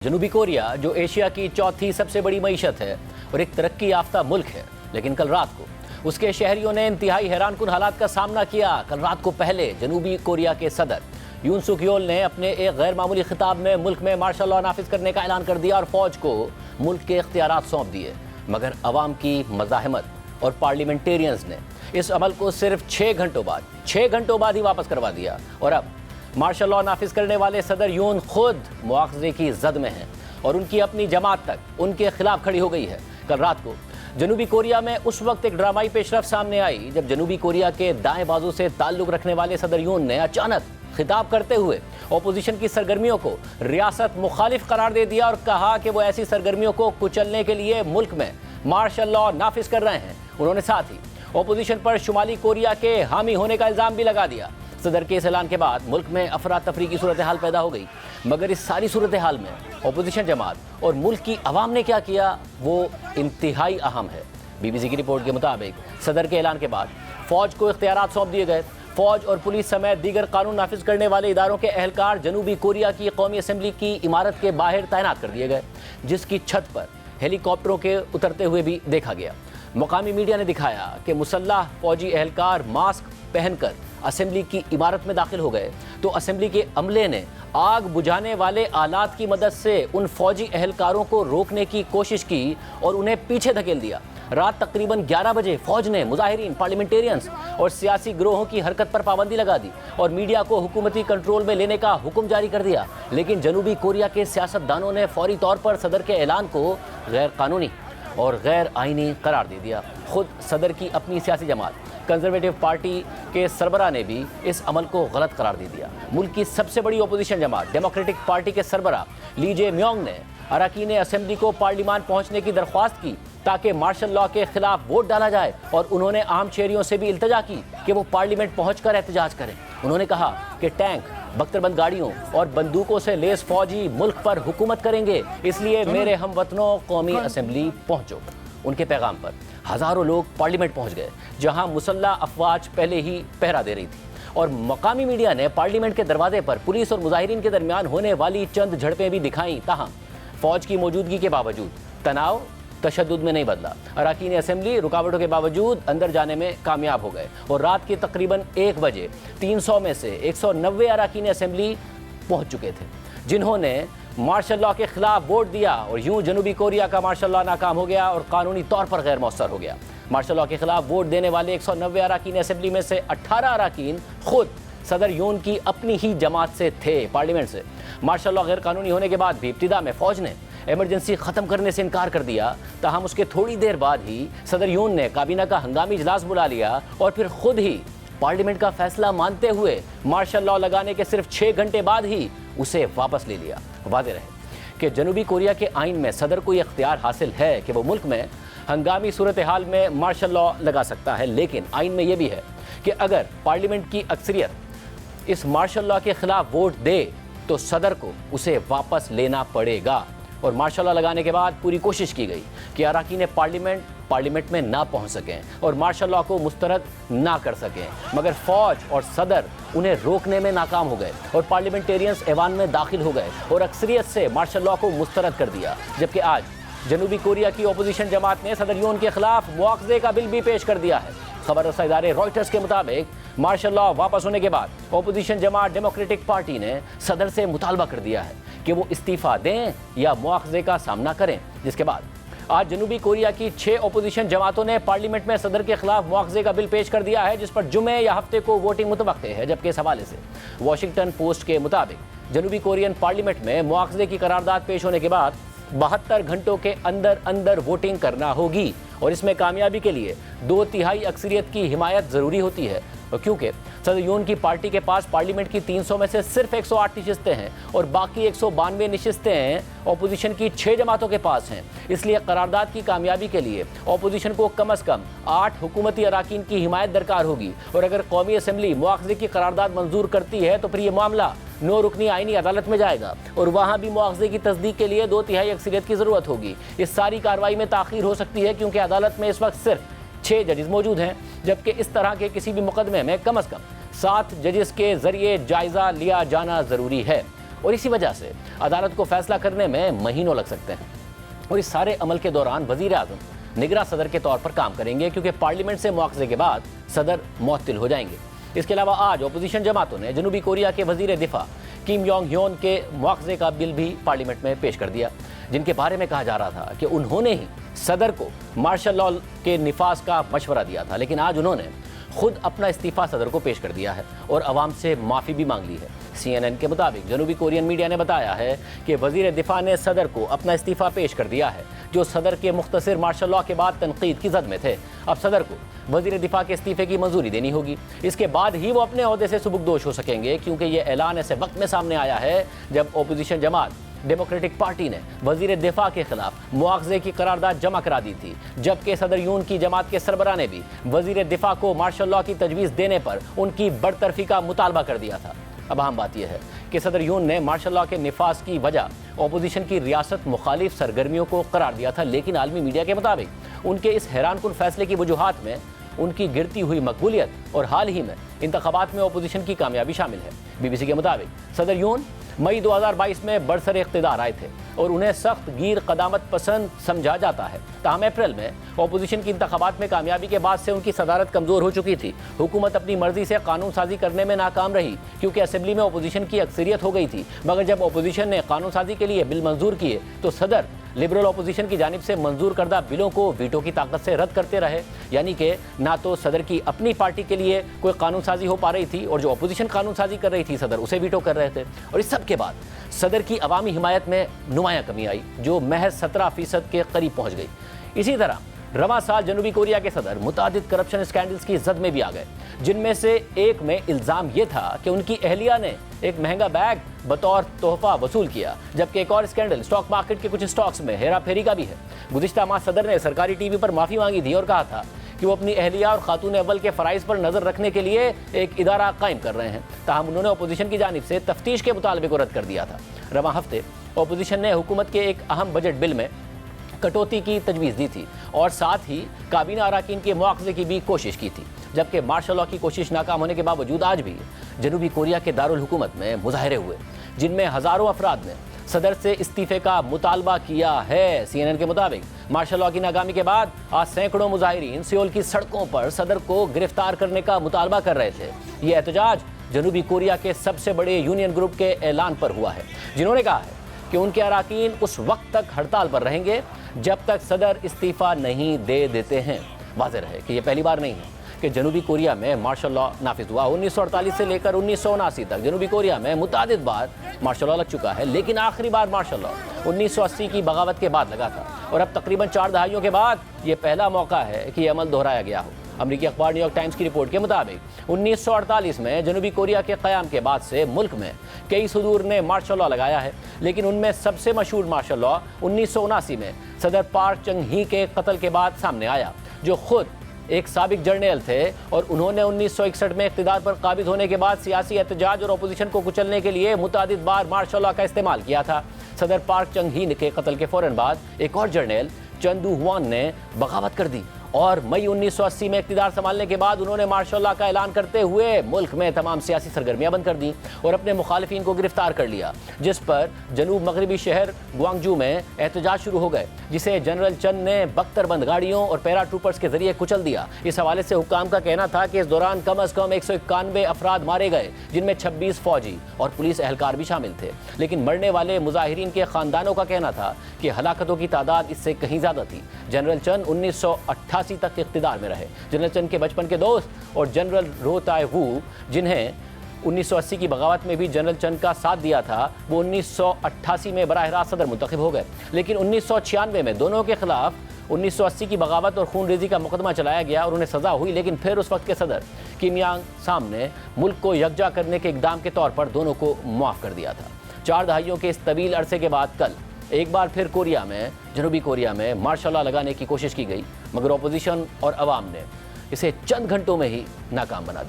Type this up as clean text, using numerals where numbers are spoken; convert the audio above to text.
जनूबी कोरिया जो एशिया की चौथी सबसे बड़ी मईशत है और एक तरक्की याफ्ता मुल्क है, लेकिन कल रात को उसके शहरियों ने इंतहाई हैरानकुन हालात का सामना किया। कल रात को पहले जनूबी कोरिया के सदर यून सुक योल ने अपने एक गैर मामूली खिताब में मुल्क में मार्शल लॉ नाफिज करने का ऐलान कर दिया और फौज को मुल्क के इख्तियारात सौंप दिए। मगर अवाम की मज़ाहमत और पार्लियामेंटेरियंस ने इस अमल को सिर्फ 6 घंटों बाद ही वापस करवा दिया और अब मार्शल लॉ नाफिज करने वाले सदर यून खुद मुआखजे की जद में हैं और उनकी अपनी जमात तक उनके खिलाफ खड़ी हो गई है। कल रात को जनूबी कोरिया में उस वक्त एक ड्रामाई पेशरफ सामने आई जब जनूबी कोरिया के दाएं बाजू से ताल्लुक रखने वाले सदर यून ने अचानक खिताब करते हुए अपोजिशन की सरगर्मियों को रियासत मुखालिफ करार दे दिया और कहा कि वो ऐसी सरगर्मियों को कुचलने के लिए मुल्क में मार्शल लॉ नाफिज कर रहे हैं। उन्होंने साथ ही अपोजिशन पर शुमाली कोरिया के हामी होने का इल्ज़ाम भी लगा दिया। सदर के इस ऐलान के बाद मुल्क में अफरा तफरी की सूरत हाल पैदा हो गई, मगर इस सारी सूरत हाल में अपोजिशन जमात और मुल्क की आवाम ने क्या किया वो इंतहाई अहम है। BBC की रिपोर्ट के मुताबिक सदर के ऐलान के बाद फौज को इख्तियारात सौंप दिए गए। फौज और पुलिस समेत दीगर कानून नाफिज करने वाले इदारों के अहलकार जनूबी कोरिया की कौमी असम्बली की इमारत के बाहर तैनात कर दिए गए, जिसकी छत पर हेलीकॉप्टरों के उतरते हुए भी देखा गया। मकामी मीडिया ने दिखाया कि मुसल्लाह फौजी अहलकार मास्क पहनकर असेंबली की इमारत में दाखिल हो गए तो असेंबली के अमले ने आग बुझाने वाले आलात की मदद से उन फौजी अहलकारों को रोकने की कोशिश की और उन्हें पीछे धकेल दिया। रात तकरीबन 11 बजे फौज ने मुजाहिरीन, पार्लियामेंटेरियंस और सियासी गिरोहों की हरकत पर पाबंदी लगा दी और मीडिया को हुकूमती कंट्रोल में लेने का हुक्म जारी कर दिया। लेकिन जनूबी कोरिया के सियासतदानों ने फौरी तौर पर सदर के ऐलान को गैर कानूनी और गैर आइनी करार दे दिया। खुद सदर की अपनी सियासी जमात कंजर्वेटिव पार्टी के सरबरा ने भी इस अमल को गलत करार दे दिया। मुल्क की सबसे बड़ी अपोजिशन जमात डेमोक्रेटिक पार्टी के सरबरा ली जे म्योंग ने अरकान असेंबली को पार्लियामान पहुंचने की दरख्वास्त की ताकि मार्शल लॉ के खिलाफ वोट डाला जाए और उन्होंने आम शहरियों से भी इल्तजा की कि वो पार्लियामेंट पहुंचकर एहतजाज करें। उन्होंने कहा कि टैंक, बख्तरबंद गाड़ियों और बंदूकों से लेस फौजी मुल्क पर हुकूमत करेंगे, इसलिए मेरे हमवतनों कौमी असेंबली पहुंचो। उनके पैगाम पर हज़ारों लोग पार्लियामेंट पहुंच गए, जहां मुसल्लह अफवाज पहले ही पहरा दे रही थी और मकामी मीडिया ने पार्लियामेंट के दरवाजे पर पुलिस और मुजाहिरीन के दरमियान होने वाली चंद झड़पें भी दिखाईं। ताहम फौज की मौजूदगी के बावजूद तनाव तशद्दुद में नहीं बदला। अरकान असेंबली रुकावटों के बावजूद अंदर जाने में कामयाब हो गए और रात के तकरीबन 1 बजे 300 में से 190 अरकान असेंबली पहुंच चुके थे, जिन्होंने मार्शल लॉ के खिलाफ वोट दिया और यूं जनूबी कोरिया का मार्शल लॉ नाकाम हो गया और कानूनी तौर पर गैर मौसर हो गया। मार्शल लॉ के खिलाफ वोट देने वाले 190 अरकान असेंबली में से 18 अरकान खुद सदर यून की अपनी ही जमात से थे। पार्लियामेंट से मार्शल लॉ गैर कानूनी होने के बाद भी इब्तिदा में फौज ने इमरजेंसी ख़त्म करने से इनकार कर दिया। ताहम उसके थोड़ी देर बाद ही सदर यून ने काबीना का हंगामी इजलास बुला लिया और फिर खुद ही पार्लियामेंट का फैसला मानते हुए मार्शल लॉ लगाने के सिर्फ 6 घंटे बाद ही उसे वापस ले लिया। वादे रहे कि जनूबी कोरिया के आइन में सदर को यह इख्तियार हासिल है कि वो मुल्क में हंगामी सूरत हाल में मार्शल लॉ लगा सकता है, लेकिन आइन में यह भी है कि अगर पार्लियामेंट की अक्सरियत इस मार्शल लॉ के खिलाफ वोट दे तो सदर को उसे वापस लेना पड़ेगा। और मार्शल लॉ लगाने के बाद पूरी कोशिश की गई कि अरकान पार्लियामेंट में ना पहुंच सकें और मार्शल लॉ को मुस्तरद ना कर सकें, मगर फौज और सदर उन्हें रोकने में नाकाम हो गए और पार्लियामेंटेरियंस ऐवान में दाखिल हो गए और अक्सरियत से मार्शल लॉ को मुस्तरद कर दिया। जबकि आज जनूबी कोरिया की अपोजिशन जमात ने सदर यून के खिलाफ मुआवजे का बिल भी पेश कर दिया है। खबर रसा इदारे रॉयटर्स के मुताबिक मार्शल लॉ वापस होने के बाद अपोजिशन जमात डेमोक्रेटिक पार्टी ने सदर से मुतालबा कर दिया है कि वो इस्तीफा दें या मुआवजे का सामना करें, जिसके बाद आज जनूबी कोरिया की 6 अपोजिशन जमातों ने पार्लियामेंट में सदर के खिलाफ मुआवजे का बिल पेश कर दिया है, जिस पर जुमे या हफ्ते को वोटिंग मुतवक्के है। जबकि इस हवाले से वॉशिंगटन पोस्ट के मुताबिक जनूबी कोरियन पार्लियामेंट में मुआवजे की करारदाद पेश होने के बाद 72 घंटों के अंदर वोटिंग करना होगी और इसमें कामयाबी के लिए 2/3 अक्सरियत की हिमायत ज़रूरी होती है। क्योंकि सदर यून की पार्टी के पास पार्लियामेंट की 300 में से सिर्फ 108 नशिस्तें हैं और बाकी 192 नशिस्तें अपोजिशन की 6 जमातों के पास हैं। इसलिए करारदाद की कामयाबी के लिए अपोजिशन को कम अज़ कम 8 हुकूमती अरकान की हिमायत दरकार होगी और अगर कौमी असम्बली मुआवजे की करारदाद मंजूर करती है तो फिर ये मामला 9 रुकनी आईनी अदालत में जाएगा और वहाँ भी मुआवजे की तस्दीक के लिए 2/3 अक्सरियत की ज़रूरत होगी। इस सारी कार्रवाई में ताख़ीर हो सकती है क्योंकि अदालत में इस वक्त सिर्फ 6 जजेस मौजूद हैं, जबकि इस तरह के किसी भी मुकदमे में कम अज़ कम 7 जजेस के ज़रिए जायज़ा लिया जाना ज़रूरी है। और इसी वजह से अदालत को फैसला करने में महीनों लग सकते हैं। और इस सारे अमल के दौरान वजीर आज़म निगरां सदर के तौर पर काम करेंगे, क्योंकि पार्लियामेंट से मुआवजे के बाद सदर मुअत्तिल हो जाएंगे। इसके अलावा आज अपोजिशन जमातों ने जनूबी कोरिया के वजीर दिफा किम योंग ह्योन के मुआवजे का बिल भी पार्लियामेंट में पेश कर दिया, जिनके बारे में कहा जा रहा था कि उन्होंने ही सदर को मार्शल लॉ के निफाज का मशवरा दिया था। लेकिन आज उन्होंने खुद अपना इस्तीफा सदर को पेश कर दिया है और अवाम से माफ़ी भी मांग ली है। CNN के मुताबिक जनूबी कोरियन मीडिया ने बताया है कि वजीर दिफा ने सदर को अपना इस्तीफा पेश कर दिया है, जो सदर के मुख्तसर मार्शल लॉ के बाद तनकीद की जद में थे। अब सदर को वजीर दिफा के इस्तीफे की मंजूरी देनी होगी, इसके बाद ही वो अपने ओहदे से सुबुकदोश हो सकेंगे, क्योंकि ये ऐलान ऐसे वक्त में सामने आया है जब अपोजिशन जमात डेमोक्रेटिक पार्टी ने वजीर दिफा के खिलाफ मुआवजे की करारदाद जमा करा दी थी, जबकि सदर यून की जमात के सरबराह ने भी वजीर दिफा को मार्शल लॉ की तजवीज़ देने पर उनकी बरतरफी का मुतालबा कर दिया था। अब अहम बात यह है कि सदर यून ने मार्शल लॉ के निफाज की वजह अपोजिशन की रियासत मुखालिफ सरगर्मियों को करार दिया था, लेकिन आलमी मीडिया के मुताबिक उनके इस हैरानकुन फैसले की वजूहात में उनकी गिरती हुई मकबूलियत और हाल ही में इंतखाबात में अपोजिशन की कामयाबी शामिल है। BBC के मुताबिक सदर यून मई 2022 में बरसरे इख्तिदार आए थे और उन्हें सख्त गिर कदामत पसंद समझा जाता है। ताहम अप्रैल में अपोजिशन की इंतखाबात में कामयाबी के बाद से उनकी सदारत कमज़ोर हो चुकी थी। हुकूमत अपनी मर्जी से कानून साजी करने में नाकाम रही, क्योंकि असेंबली में अपोजिशन की अक्सरियत हो गई थी। मगर जब अपोजिशन ने कानून साजी के लिए बिल मंजूर किए तो सदर लिबरल अपोजिशन की जानिब से मंजूर करदा बिलों को वीटो की ताकत से रद्द करते रहे। यानी कि ना तो सदर की अपनी पार्टी के लिए कोई कानून साजी हो पा रही थी, और जो अपोजिशन कानून साजी कर रही थी सदर उसे वीटो कर रहे थे। और इस सब के बाद सदर की अवामी हिमायत में नुमायां कमी आई, जो महज 17% के करीब पहुंच गई। इसी तरह रवां साल जनूबी कोरिया के सदर मुतादिद करप्शन स्कैंडल्स की जद में भी आ गए, जिनमें से एक में इल्ज़ाम यह था कि उनकी अहलिया ने एक महंगा बैग बतौर तोहफा वसूल किया, जबकि एक और स्कैंडल स्टॉक मार्केट के कुछ स्टॉक्स में हेरा फेरी का भी है। गुज़िश्ता माह सदर ने सरकारी TV पर माफ़ी मांगी थी और कहा था कि वो अपनी अहलिया और खातून अव्वल के फ़राइज़ पर नज़र रखने के लिए एक इदारा कायम कर रहे हैं। ताहम उन्होंने अपोजिशन की जानिब से तफ्तीश के मुतालबे को रद्द कर दिया था। रवां हफ्ते अपोजिशन ने हुकूमत के एक अहम बजट बिल में कटौती की तजवीज़ दी थी और साथ ही काबीना अराकीन के मुआवजे की भी कोशिश की थी, जबकि मार्शल लॉ की कोशिश नाकाम होने के बावजूद आज भी जनूबी कोरिया के दारुल हुकूमत में मुजाहरे हुए, जिनमें हज़ारों अफराद ने सदर से इस्तीफे का मुतालबा किया है। CNN के मुताबिक मार्शल लॉ की नाकामी के बाद आज सैकड़ों मुजाहिरीन सियोल की सड़कों पर सदर को गिरफ्तार करने का मुतालबा कर रहे थे। ये एहतजाज जनूबी कोरिया के सबसे बड़े यूनियन ग्रुप के ऐलान पर हुआ है, जिन्होंने कहा है कि उनके अराकीन उस वक्त तक हड़ताल पर रहेंगे जब तक सदर इस्तीफा नहीं दे देते हैं। वाज़ेह रहे कि यह पहली बार नहीं है कि जनूबी कोरिया में मार्शल लॉ नाफिज हुआ। 1948 से लेकर 1979 तक जनूबी कोरिया में मुतादिद बार मार्शल लॉ लग चुका है, लेकिन आखिरी बार मार्शल लॉ 1980 की बगावत के बाद लगा था और अब तकरीबन 4 दहाइयों के बाद ये पहला मौका है कि यह अमल दोहराया गया हो। अमरीकी अखबार न्यूयॉर्क टाइम्स की रिपोर्ट के मुताबिक 1948 में जनूबी कोरिया के क़याम के बाद से मुल्क में कई सदूर ने मार्शल लॉ लगाया है, लेकिन उनमें सबसे मशहूर मार्शल लॉ 1979 में सदर पार्क चंग ही के कत्ल के बाद सामने आया, जो खुद एक साबिक जर्नल थे और उन्होंने 1961 में इक़्तिदार पर काबिज होने के बाद सियासी एहतजाज और अपोजिशन को कुचलने के लिए मुतादिद बार मार्शल लॉ का इस्तेमाल किया था। सदर पार्क चंग ही के कत्ल के फ़ौरन बाद एक और जर्नल चंदू हुआन ने बगावत कर दी और मई 1980 में इक़्तिदार संभालने के बाद उन्होंने मार्शल लॉ का ऐलान करते हुए मुल्क में तमाम सियासी सरगर्मियां बंद कर दी और अपने मुखालिफिन को गिरफ्तार कर लिया, जिस पर जनूब मगरबी शहर ग्वांगजू में एहतजाज शुरू हो गए, जिसे जनरल चंद ने बख्तरबंद गाड़ियों और पैरा ट्रूपर्स के जरिए कुचल दिया। इस हवाले से हुक्काम का कहना था कि इस दौरान कम अज़ कम 191 अफराद मारे गए, जिनमें 26 फौजी और पुलिस एहलकार भी शामिल थे। लेकिन मरने वाले मुजाहिरीन के ख़ानदानों का कहना था कि हलाकतों की तादाद इससे कहीं ज़्यादा थी। जनरल चंद 1988 तक इख्तिदार में रहे। जनरल चंद के बचपन के दोस्त और जनरल रो ताए वू, जिन्हें 1980 की बगावत में भी जनरल चंद का साथ दिया था, वो 1988 में बराह रास्त सदर मुंतखब हो गए। लेकिन 1996 में दोनों के खिलाफ 1980 की बगावत और खून रेजी का मुकदमा चलाया गया और उन्हें सज़ा हुई, लेकिन फिर उस वक्त के सदर किम यांग साम ने मुल्क को यकजा करने के इक़दाम के तौर पर दोनों को मुआफ़ कर दिया था। 4 दहाइयों के इस तवील अरसे के बाद कल एक बार फिर जनूबी कोरिया में मार्शल लॉ लगाने की कोशिश की गई, मगर अपोजिशन और अवाम ने इसे चंद घंटों में ही नाकाम बना दिया।